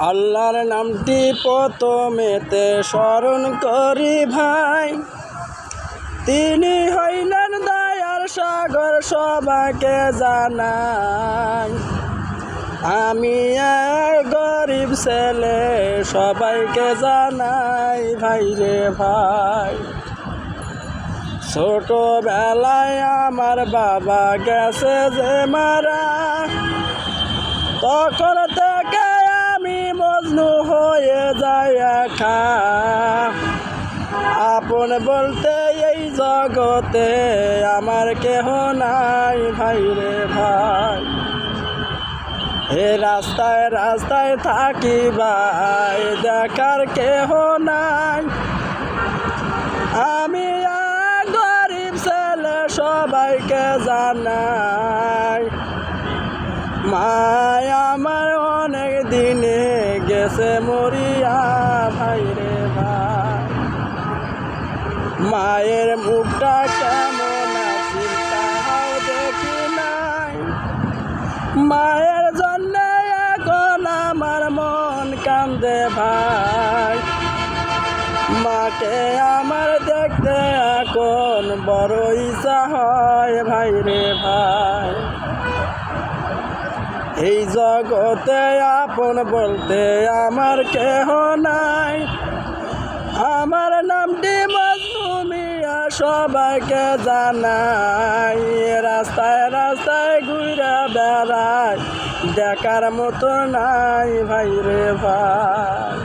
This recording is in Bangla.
আল্লাহর নামটি প্রথমেতে স্মরণ করি ভাই, তিনি হইলেন দয়ার সাগর সবাইকে জানাই। আমি এক গরিব ছেলে সবাইকে জানাই ভাই রে ভাই। ছোটবেলায় আমার বাবা গেছে যে মারা, তখন থেকে আমি মজনু হয়ে যাই একা। আপন বলতে এই জগতে আমার কেহ নাই ভাই রে ভাই। এ রাস্তায় রাস্তায় থাকি ভাই, দেখার কেহ নাই। আমি এক গরিব ছেলে সবাইকে জানাই। মায় আমার অনেক দিনে গেছে মরিয়া ভাই রে ভাই। মায়ের মুখটা কেমন আছে তাও দেখি নাই। মায়ের জন্য এখন আমার মন কান্দে ভাই। মাকে আমার দেখতে এখন বড় ইচ্ছা হয় ভাই রে ভাই। এই জগতে আপন বলতে আমার কেহ নাই। আমার নামটি মজনু মিয়া সবাইকে জানাই। রাস্তায় রাস্তায় ঘুরে বেড়াই, দেখার মতো নাই ভাই রে ভাই।